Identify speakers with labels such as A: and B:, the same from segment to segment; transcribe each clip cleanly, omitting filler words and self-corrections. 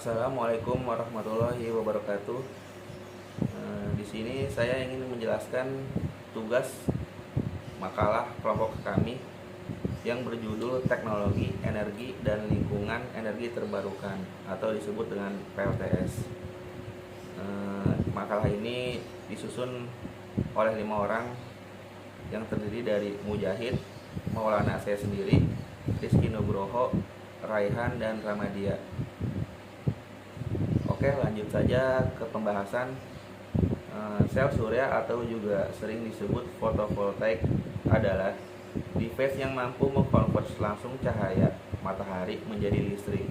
A: Assalamualaikum warahmatullahi wabarakatuh. Di sini saya ingin menjelaskan tugas makalah kelompok kami yang berjudul Teknologi, Energi, dan Lingkungan Energi Terbarukan atau disebut dengan PLTS. Makalah ini disusun oleh 5 orang yang terdiri dari Mujahid, Maulana saya sendiri, Rizky Nugroho, Raihan, dan Ramadia. Oke, lanjut saja ke pembahasan. Sel surya atau juga sering disebut fotovoltaik adalah device yang mampu mengkonvers langsung cahaya matahari menjadi listrik.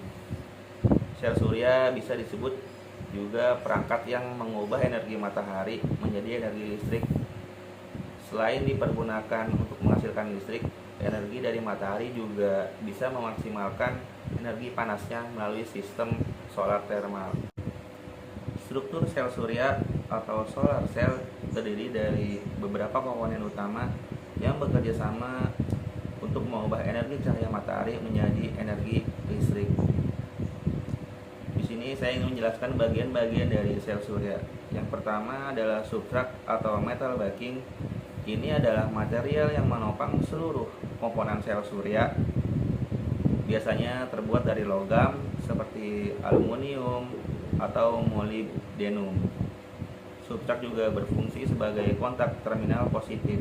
A: Sel surya bisa disebut juga perangkat yang mengubah energi matahari menjadi energi listrik. Selain dipergunakan untuk menghasilkan listrik, energi dari matahari juga bisa memaksimalkan energi panasnya melalui sistem solar thermal. Struktur sel surya atau solar cell terdiri dari beberapa komponen utama yang bekerja sama untuk mengubah energi cahaya matahari menjadi energi listrik. Di sini saya ingin menjelaskan bagian-bagian dari sel surya. Yang pertama adalah substrat atau metal backing. Ini adalah material yang menopang seluruh komponen sel surya. Biasanya terbuat dari logam seperti aluminium atau molybdenum. Substrat juga berfungsi sebagai kontak terminal positif.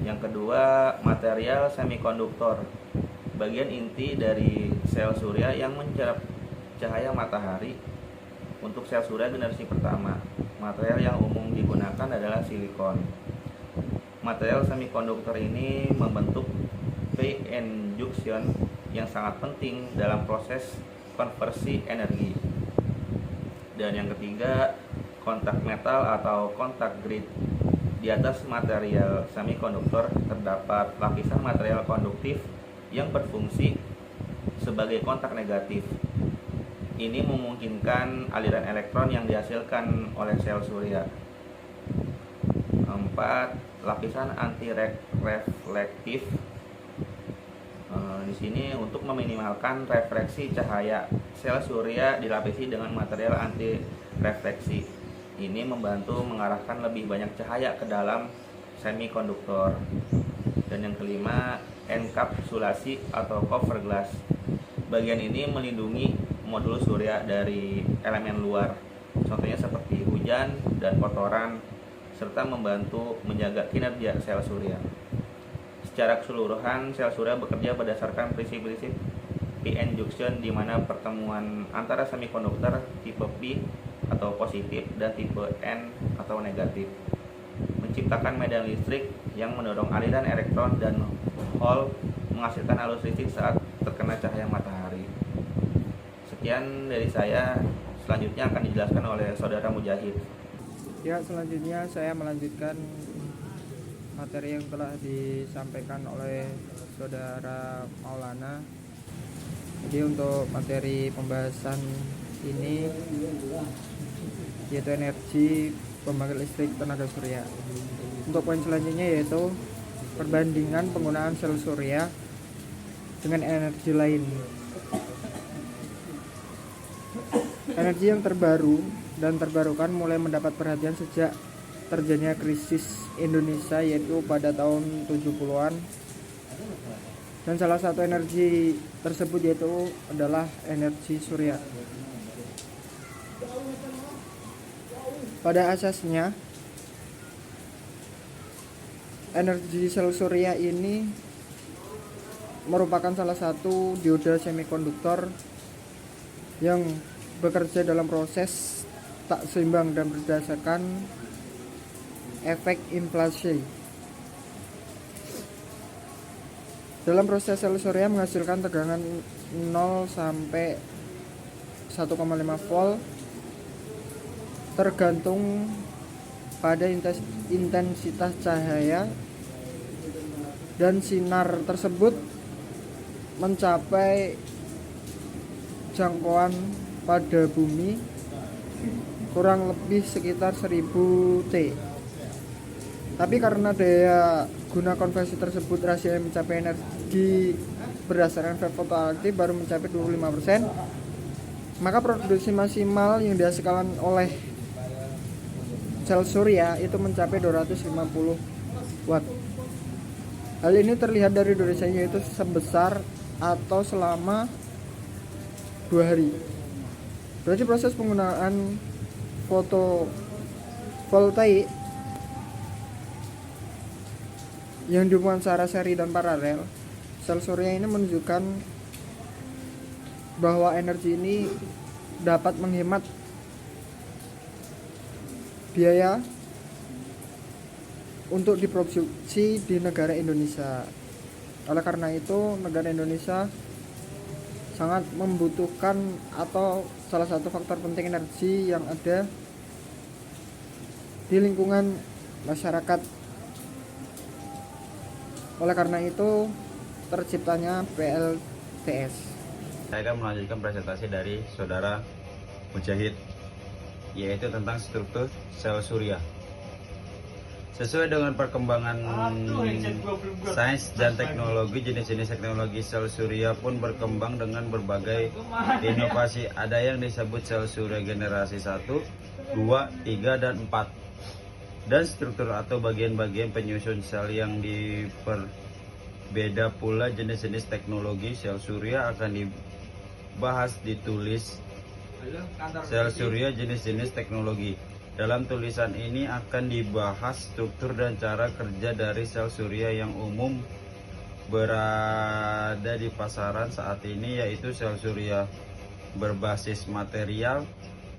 A: Yang kedua, material semikonduktor. Bagian inti dari sel surya yang mencerap cahaya matahari. Untuk sel surya generasi pertama, material yang umum digunakan adalah silikon. Material semikonduktor ini membentuk p-n junction yang sangat penting dalam proses konversi energi. Dan yang ketiga, kontak metal atau kontak grid. Di atas material semikonduktor terdapat lapisan material konduktif yang berfungsi sebagai kontak negatif. Ini memungkinkan aliran elektron yang dihasilkan oleh sel surya. 4. Lapisan anti reflektif. Di sini untuk meminimalkan refleksi cahaya, sel surya dilapisi dengan material anti refleksi. Ini membantu mengarahkan lebih banyak cahaya ke dalam semikonduktor. Dan yang kelima, enkapsulasi atau cover glass. Bagian ini melindungi modul surya dari elemen luar, contohnya seperti hujan dan kotoran, serta membantu menjaga kinerja sel surya. Secara keseluruhan, sel surya bekerja berdasarkan prinsip-prinsip p-n junction, di mana pertemuan antara semikonduktor tipe P atau positif dan tipe N atau negatif menciptakan medan listrik yang mendorong aliran elektron dan hole menghasilkan arus listrik saat terkena cahaya matahari. Sekian dari saya, selanjutnya akan dijelaskan oleh saudara Mujahid.
B: Ya, selanjutnya saya melanjutkan materi yang telah disampaikan oleh saudara Maulana. Jadi untuk materi pembahasan ini yaitu energi pembangkit listrik tenaga surya. Untuk poin selanjutnya yaitu perbandingan penggunaan sel surya dengan energi lain. Energi yang terbaru dan terbarukan mulai mendapat perhatian sejak terjadinya krisis Indonesia, yaitu pada tahun 70-an. Dan salah satu energi tersebut yaitu adalah energi surya. Pada asasnya, energi sel surya ini merupakan salah satu dioda semikonduktor yang bekerja dalam proses tak seimbang dan berdasarkan efek inflasi. Dalam proses sel surya menghasilkan tegangan 0 sampai 1,5 volt tergantung pada intensitas cahaya, dan sinar tersebut mencapai jangkauan pada bumi kurang lebih sekitar 1000 T. Tapi karena daya guna konversi tersebut rasio yang mencapai energi berdasarkan efek fotoaktif baru mencapai 25%, Maka produksi maksimal yang dihasilkan oleh sel surya itu mencapai 250 watt. Hal ini terlihat dari durasinya, yaitu sebesar atau selama 2 hari. Berarti proses penggunaan fotovoltaik yang dihubungkan secara seri dan paralel, sel surya ini menunjukkan bahwa energi ini dapat menghemat biaya untuk diproduksi di negara Indonesia. Oleh karena itu, negara Indonesia sangat membutuhkan, atau salah satu faktor penting energi yang ada di lingkungan masyarakat. Oleh karena itu terciptanya PLTS.
C: Saya akan melanjutkan presentasi dari saudara Mujahid, yaitu tentang struktur sel surya. Sesuai dengan perkembangan sains dan teknologi, jenis-jenis teknologi sel surya pun berkembang dengan berbagai inovasi. Ada yang disebut sel surya generasi 1, 2, 3, dan 4. Dan struktur atau bagian-bagian penyusun sel yang berbeda pula. Jenis-jenis teknologi sel surya akan dibahas ditulis sel surya jenis-jenis teknologi. Dalam tulisan ini akan dibahas struktur dan cara kerja dari sel surya yang umum berada di pasaran saat ini, yaitu sel surya berbasis material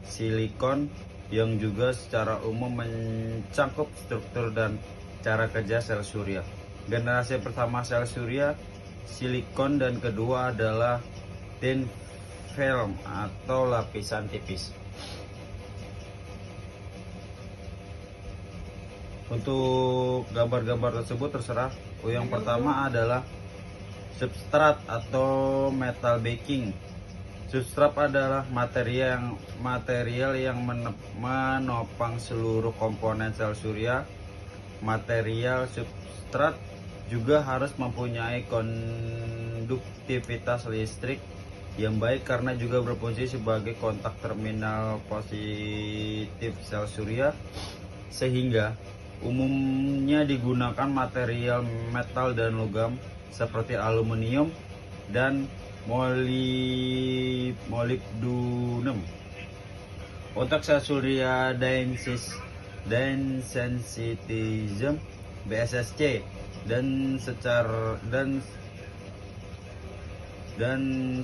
C: silikon yang juga secara umum mencakup struktur dan cara kerja sel surya. Generasi pertama sel surya silikon dan kedua adalah thin film atau lapisan tipis. Untuk gambar-gambar tersebut terserah. Yang pertama adalah substrat atau metal backing. Substrat adalah material yang menopang seluruh komponen sel surya. Material substrat juga harus mempunyai konduktivitas listrik yang baik karena juga berfungsi sebagai kontak terminal positif sel surya, sehingga umumnya digunakan material metal dan logam seperti aluminium dan molybdenum. Untuk sel surya densitism BSSC dan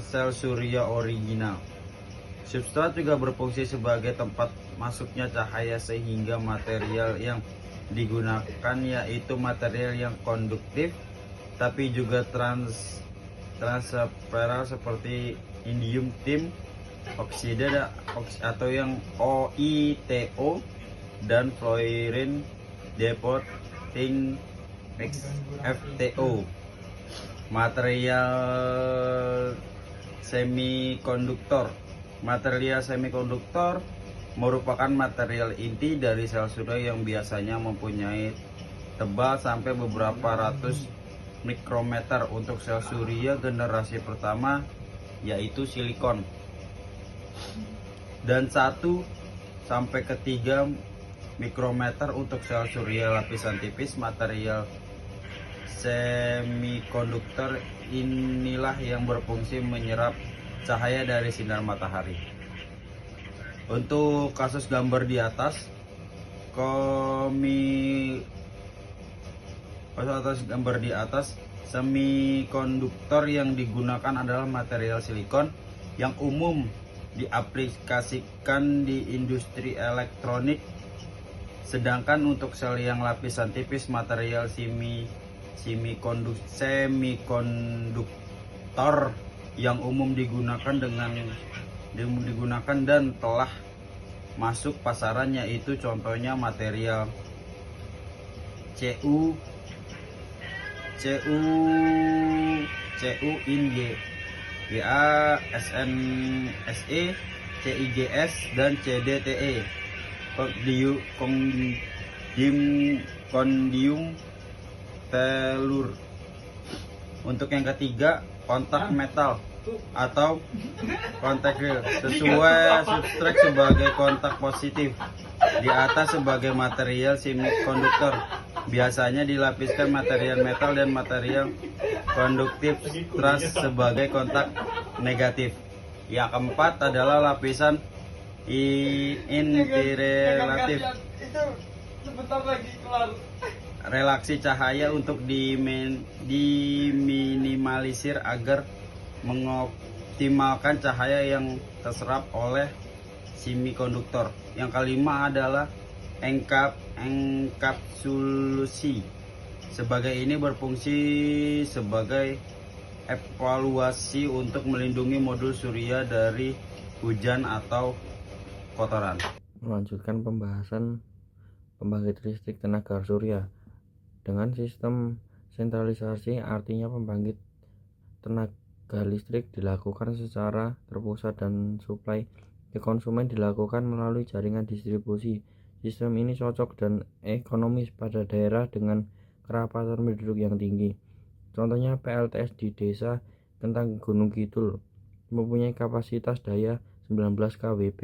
C: sel surya original. Substrat juga berfungsi sebagai tempat masuknya cahaya, sehingga material yang digunakan yaitu material yang konduktif tapi juga transparan seperti indium tin oksida atau yang OITO dan fluorine depositing FTO. Material semikonduktor. Material semikonduktor merupakan material inti dari sel surya yang biasanya mempunyai tebal sampai beberapa ratus mikrometer. Untuk sel surya generasi pertama yaitu silikon, dan 1 sampai ke 3 mikrometer untuk sel surya lapisan tipis. Material semikonduktor inilah yang berfungsi menyerap cahaya dari sinar matahari. Untuk kasus gambar di atas, semikonduktor yang digunakan adalah material silikon yang umum diaplikasikan di industri elektronik. Sedangkan untuk sel yang lapisan tipis, material semikonduktor yang umum digunakan dan telah masuk pasaran, yaitu contohnya material CU in GA, SNSE, CIGS, dan CDTE, kondium telur. Untuk yang ketiga, kontak metal. atau kontak real sesuai substrak sebagai kontak positif. Di atas sebagai material semikonduktor. Biasanya dilapiskan material metal dan material konduktif trust sebagai kontak negatif. Yang keempat adalah lapisan intirelatif. Relaksi cahaya untuk diminimalisir agar mengoptimalkan cahaya yang terserap oleh semikonduktor. Yang kelima adalah enkapsulasi. Sebagai ini berfungsi sebagai evaluasi untuk melindungi modul surya dari hujan atau kotoran.
A: Melanjutkan pembahasan pembangkit listrik tenaga surya dengan sistem sentralisasi, artinya pembangkit tenaga listrik dilakukan secara terpusat dan suplai ke konsumen dilakukan melalui jaringan distribusi. Sistem ini cocok dan ekonomis pada daerah dengan kerapatan penduduk yang tinggi. Contohnya PLTS di Desa Kentang Gunung Kidul mempunyai kapasitas daya 19 kW,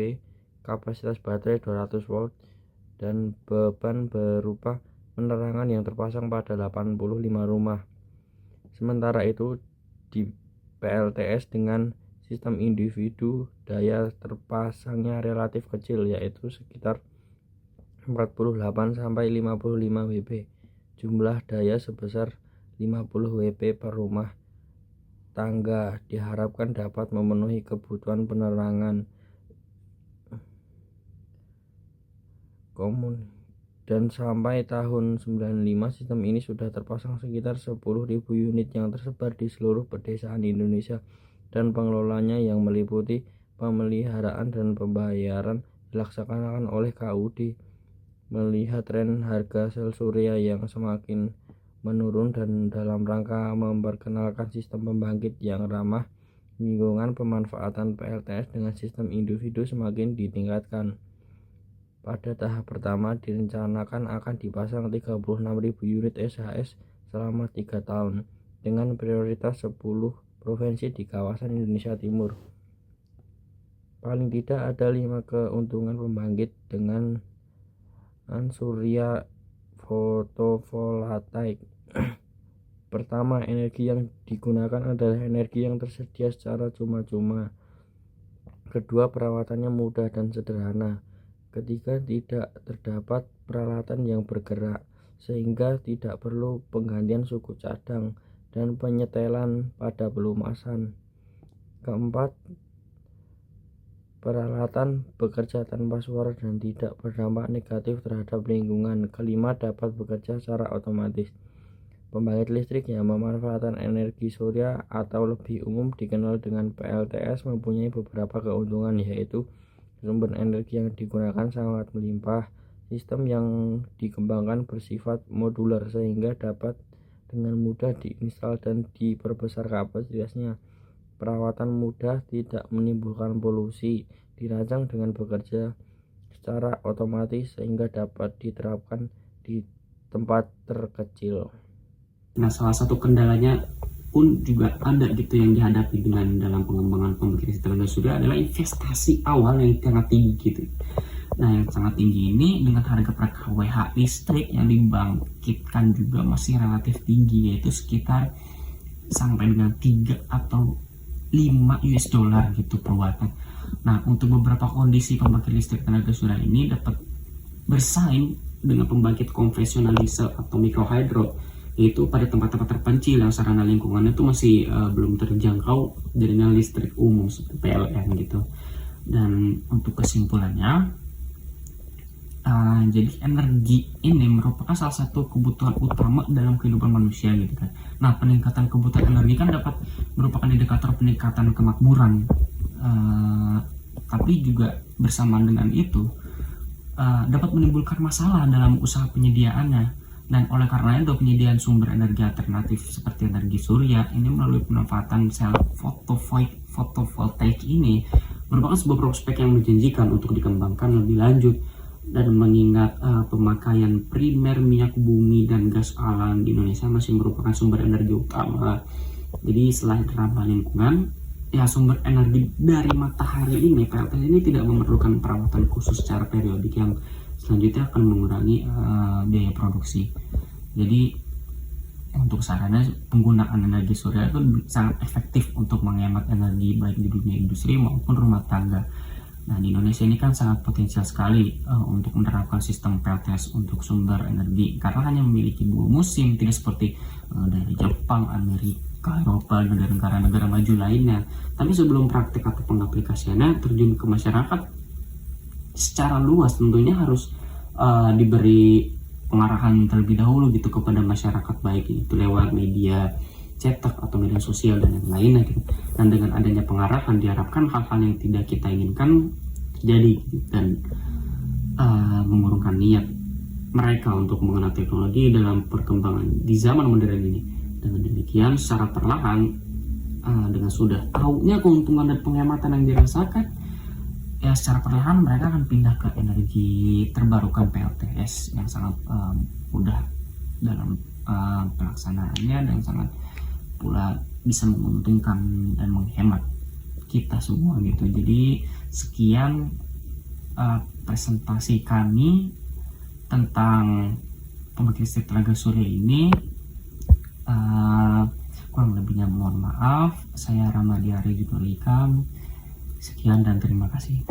A: kapasitas baterai 200 volt, dan beban berupa penerangan yang terpasang pada 85 rumah. Sementara itu di PLTS dengan sistem individu, daya terpasangnya relatif kecil, yaitu sekitar 48-55 WP. Jumlah daya sebesar 50 WP per rumah tangga diharapkan dapat memenuhi kebutuhan penerangan komun. Dan sampai tahun 95 sistem ini sudah terpasang sekitar 10.000 unit yang tersebar di seluruh pedesaan Indonesia, dan pengelolanya yang meliputi pemeliharaan dan pembayaran dilaksanakan oleh KUD. Melihat tren harga sel surya yang semakin menurun dan dalam rangka memperkenalkan sistem pembangkit yang ramah lingkungan, pemanfaatan PLTS dengan sistem individu semakin ditingkatkan. Pada tahap pertama direncanakan akan dipasang 36.000 unit SHS selama 3 tahun dengan prioritas 10 provinsi di kawasan Indonesia Timur. Paling tidak ada 5 keuntungan pembangkit dengan surya fotovoltaik. Pertama, energi yang digunakan adalah energi yang tersedia secara cuma-cuma. Kedua, perawatannya mudah dan sederhana. Ketiga, tidak terdapat peralatan yang bergerak sehingga tidak perlu penggantian suku cadang dan penyetelan pada pelumasan. Keempat, peralatan bekerja tanpa suara dan tidak berdampak negatif terhadap lingkungan. Kelima, dapat bekerja secara otomatis. Pembangkit listrik yang memanfaatkan energi surya atau lebih umum dikenal dengan PLTS mempunyai beberapa keuntungan, yaitu sumber energi yang digunakan sangat melimpah, sistem yang dikembangkan bersifat modular sehingga dapat dengan mudah diinstal dan diperbesar kapasitasnya, perawatan mudah, tidak menimbulkan polusi, dirancang dengan bekerja secara otomatis sehingga dapat diterapkan di tempat terkecil.
D: Nah, salah satu kendalanya pun juga ada gitu yang dihadapi dengan dalam pengembangan pembangkit tenaga surya adalah investasi awal yang sangat tinggi gitu. Nah, yang sangat tinggi ini dengan harga per kWh listrik yang dibangkitkan juga masih relatif tinggi, yaitu sekitar sampai dengan 3 atau 5 US dollar gitu per watt. Nah, untuk beberapa kondisi pembangkit listrik tenaga surya ini dapat bersaing dengan pembangkit konvensional diesel atau mikrohidro, yaitu pada tempat-tempat terpencil yang sarana lingkungannya itu masih belum terjangkau jaringan listrik umum seperti PLN gitu. Dan untuk kesimpulannya, jadi energi ini merupakan salah satu kebutuhan utama dalam kehidupan manusia gitu kan. Nah, peningkatan kebutuhan energi kan dapat merupakan indikator peningkatan kemakmuran, tapi juga bersamaan dengan itu dapat menimbulkan masalah dalam usaha penyediaannya. Dan oleh karenanya untuk penyediaan sumber energi alternatif seperti energi surya ini melalui pemanfaatan sel fotovoltaik ini merupakan sebuah prospek yang menjanjikan untuk dikembangkan lebih lanjut. Dan mengingat pemakaian primer minyak bumi dan gas alam di Indonesia masih merupakan sumber energi utama, jadi selain ramah lingkungan, ya sumber energi dari matahari ini, PLTS ini tidak memerlukan perawatan khusus secara periodik yang selanjutnya akan mengurangi biaya produksi. Jadi untuk sarana penggunaan energi surya itu sangat efektif untuk menghemat energi baik di dunia industri maupun rumah tangga. Nah, di Indonesia ini kan sangat potensial sekali untuk menerapkan sistem PLTS untuk sumber energi karena hanya memiliki 2 musim, tidak seperti dari Jepang, Amerika, Eropa, dan negara-negara maju lainnya. Tapi sebelum praktik atau pengaplikasiannya terjun ke masyarakat secara luas, tentunya harus diberi pengarahan terlebih dahulu gitu kepada masyarakat, baik itu lewat media cetak atau media sosial dan yang lainnya gitu. Dan dengan adanya pengarahan diharapkan hal-hal yang tidak kita inginkan terjadi gitu, dan mengurungkan niat mereka untuk mengenal teknologi dalam perkembangan di zaman modern ini. Dengan demikian secara perlahan dengan sudah tahunya keuntungan dan penghematan yang dirasakan, ya secara perlahan mereka akan pindah ke energi terbarukan PLTS yang sangat mudah dalam pelaksanaannya dan sangat pula bisa menguntungkan dan menghemat kita semua gitu. Jadi sekian presentasi kami tentang pembangkit listrik tenaga surya ini. Kurang lebihnya mohon maaf. Saya Ramadi Ari Judulika. Sekian dan terima kasih.